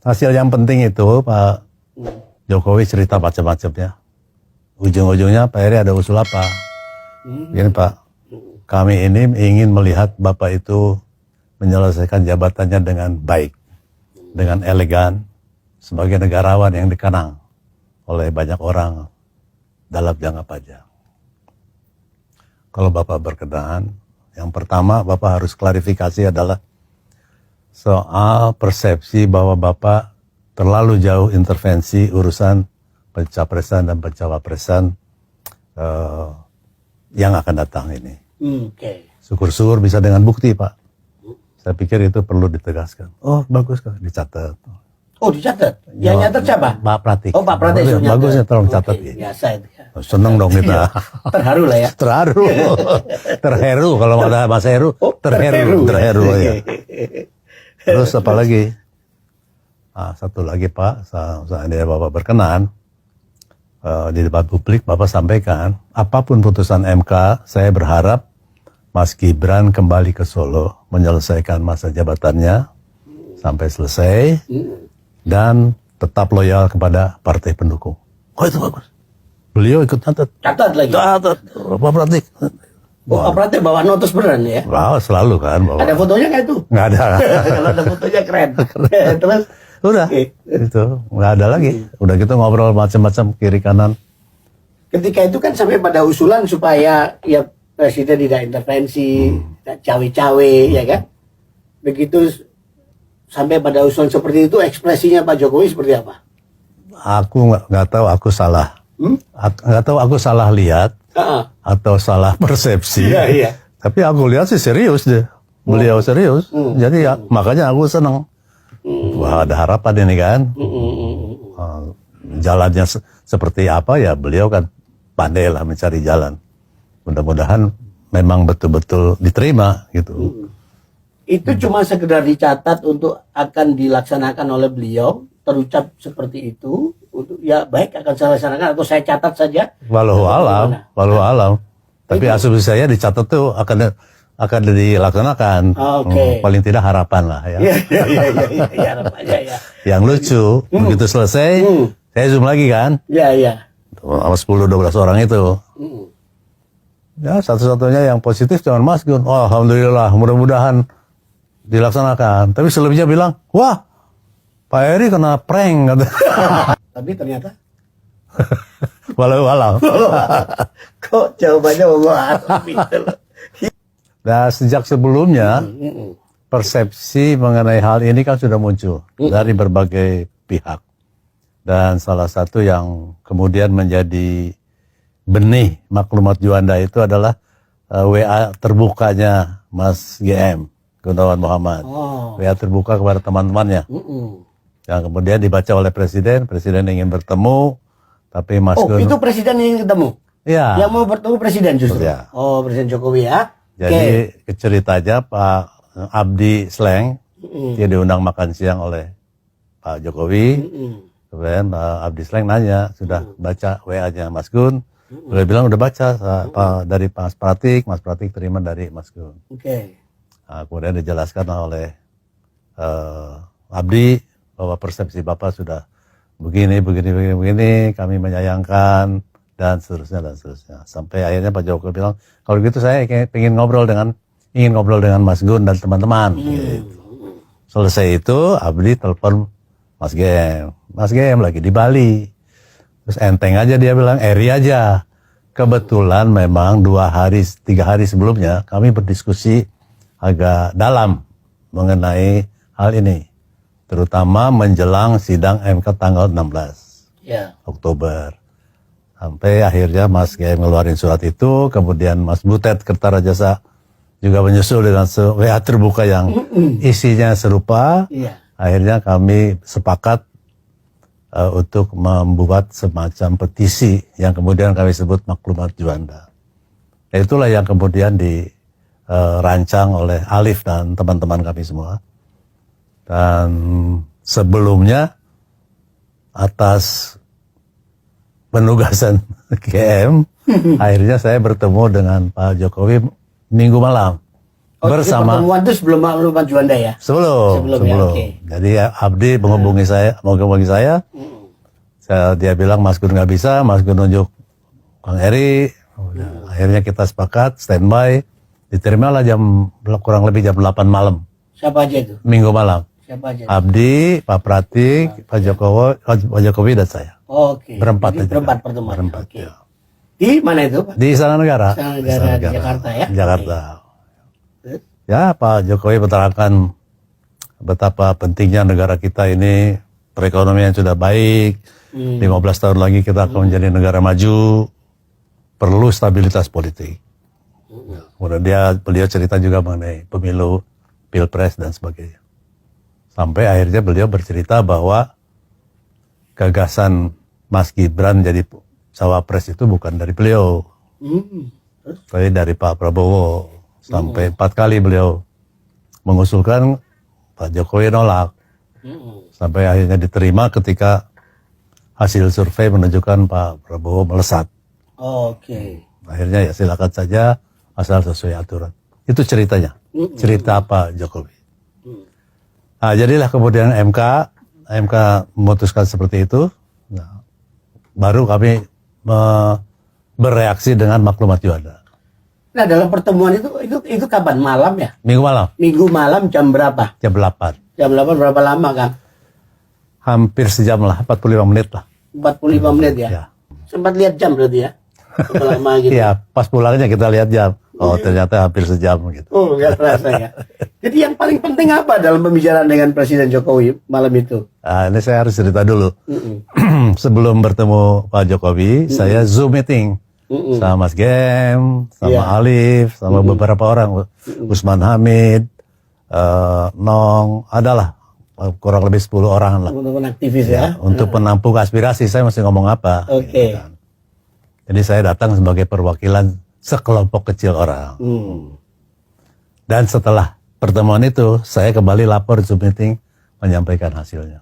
hasil yang penting itu Pak Jokowi cerita macam-macamnya. Ujung-ujungnya Pak Heri ada usul apa? Begini Pak, kami ini ingin melihat Bapak itu menyelesaikan jabatannya dengan baik, dengan elegan, sebagai negarawan yang dikenang oleh banyak orang dalam jangka panjang. Kalau Bapak berkenan, yang pertama Bapak harus klarifikasi adalah soal persepsi bahwa Bapak terlalu jauh intervensi urusan pencapresan dan pencawapresan yang akan datang ini. Syukur-syukur bisa dengan bukti Pak. Saya pikir itu perlu ditegaskan. Oh bagus Kak, dicatat. Oh dicatat? Yang nyatet siapa? Pak Pratik. Oh Pak Pratik. Bagusnya tolong catat. Biasa itu ya. Seneng dong kita. Terharu lah ya. Terharu. Terheru kalau ada Mas Heru. Terheru ya. Terus apa lagi? Satu lagi Pak, seandainya Bapak berkenan, di depan publik Bapak sampaikan, apapun putusan MK, saya berharap Mas Gibran kembali ke Solo, menyelesaikan masa jabatannya sampai selesai, dan tetap loyal kepada partai pendukung. Oh itu bagus. Beliau ikut catat. Catat lagi? Catat, Pak Pratik. Oh Pak Pratik bawa notus beneran ya? Wow, selalu kan. Bawa. Ada fotonya nggak itu? Nggak ada. Kalau ada fotonya keren. Terus? Udah, itu nggak ada lagi. Udah gitu ngobrol macam-macam kiri kanan. Ketika itu kan sampai pada usulan supaya ya presiden tidak intervensi, tidak cawe-cawe, ya kan? Begitu sampai pada usulan seperti itu, ekspresinya Pak Jokowi seperti apa? Aku nggak tahu aku salah, nggak tahu aku salah lihat atau salah persepsi. Iya. Tapi aku lihat sih serius deh, beliau serius. Jadi ya, makanya aku senang. Wah ada harapan ini kan. Jalannya seperti apa ya beliau kan pandai lah mencari jalan. Mudah-mudahan memang betul-betul diterima gitu. Itu cuma sekedar dicatat untuk akan dilaksanakan oleh beliau, terucap seperti itu, untuk ya baik akan saya laksanakan atau saya catat saja. Wallahu alam. Tapi asumsi saya dicatat tuh akan dilaksanakan. Paling tidak harapan lah ya. Iya, harapannya ya. Yang lucu, begitu selesai, saya zoom lagi kan. Iya. Sama 10-12 orang itu. Ya satu-satunya yang positif cuma Mas Gun. Oh, alhamdulillah, mudah-mudahan dilaksanakan. Tapi selebihnya bilang, wah, Pak Heri kena prank. Tapi ternyata walau alam. Kok jawabannya walau alam. Nah, sejak sebelumnya persepsi mengenai hal ini kan sudah muncul dari berbagai pihak. Dan salah satu yang kemudian menjadi benih maklumat Juanda itu adalah WA terbukanya Mas GM, Gunawan Muhammad. WA terbuka kepada teman-temannya. Yang kemudian dibaca oleh Presiden ingin bertemu, tapi Mas Gun... itu Presiden ingin ketemu? Iya. Yang mau bertemu Presiden justru? Ya. Oh, Presiden Jokowi ya? Jadi ceritanya Pak Abdi Sleng, dia diundang makan siang oleh Pak Jokowi. Kemudian Pak Abdi Sleng nanya, sudah baca WA-nya Mas Gun? Beliau bilang udah baca dari Mas Pratik terima dari Mas Gun. Nah, kemudian dijelaskan oleh Abdi bahwa persepsi Bapak sudah begini, kami menyayangkan dan seterusnya. Sampai akhirnya Pak Jokowi bilang, kalau gitu saya ingin ngobrol dengan Mas Gun dan teman-teman. Gitu. Selesai itu Abdi telepon Mas Gem lagi di Bali. Terus enteng aja dia bilang, Eri aja. Kebetulan memang 3 hari sebelumnya kami berdiskusi agak dalam mengenai hal ini. Terutama menjelang sidang MK tanggal 16 Oktober. Sampai akhirnya Mas Gem ngeluarin surat itu, kemudian Mas Butet Kertarajasa juga menyusul dengan WA terbuka yang isinya serupa. Akhirnya kami sepakat untuk membuat semacam petisi yang kemudian kami sebut maklumat Juanda. Itulah yang kemudian dirancang oleh Alif dan teman-teman kami semua. Dan sebelumnya atas penugasan GM, akhirnya saya bertemu dengan Pak Jokowi minggu malam. bersama pertemuan itu sebelum Pak Juanda ya? sebelum. Ya, oke. Jadi Abdi menghubungi saya, dia bilang Mas Gun nggak bisa, Mas Gun nunjuk Kang Eri. Udah. Akhirnya kita sepakat standby, diterimalah kurang lebih jam 8 malam. Siapa aja itu? Minggu malam. Siapa aja? Abdi, Pak Pratik, Pak Jokowi dan saya. Oke. Berempat Jadi aja. berempat pertemuan. Berempat, Oke. ya. Di mana itu, Pak? Di Istana Negara. Istana Negara di Jakarta ya? Jakarta. Terus? Ya, Pak Jokowi menerangkan betapa pentingnya negara kita ini, perekonomian sudah baik, 15 tahun lagi kita akan menjadi negara maju, perlu stabilitas politik. Kemudian beliau cerita juga mengenai pemilu, pilpres dan sebagainya. Sampai akhirnya beliau bercerita bahwa gagasan Mas Gibran jadi cawapres itu bukan dari beliau, tapi dari Pak Prabowo. Sampai 4 kali beliau mengusulkan, Pak Jokowi nolak. Sampai akhirnya diterima ketika hasil survei menunjukkan Pak Prabowo melesat. Oke. Akhirnya ya silakan saja asal sesuai aturan. Itu ceritanya. Cerita Pak Jokowi. Nah, jadilah kemudian MK memutuskan seperti itu. Nah, baru kami bereaksi dengan maklumat Juanda. Nah, dalam pertemuan itu kapan? Malam ya? Minggu malam, Minggu malam jam berapa? jam 8. Jam 8 berapa lama, Kang? Hampir sejam lah, 45 menit lah. 45 menit ya? Ya. Sempat lihat jam berarti ya? Berapa lama gitu? Iya, pas pulangnya kita lihat jam. Oh, ternyata hampir sejam gitu. Oh, nggak terasa ya. Jadi yang paling penting apa dalam pembicaraan dengan Presiden Jokowi malam itu? Nah, ini saya harus cerita dulu. Sebelum bertemu Pak Jokowi, saya Zoom meeting sama Mas Gem, sama Alif, sama beberapa orang, Usman Hamid, Nong, adalah kurang lebih 10 orang lah. Teman-teman aktivis ya? Untuk penampung aspirasi, saya mesti ngomong apa. Oke. Gitu kan. Jadi saya datang sebagai perwakilan sekelompok kecil orang. Dan setelah pertemuan itu, saya kembali lapor Zoom meeting menyampaikan hasilnya.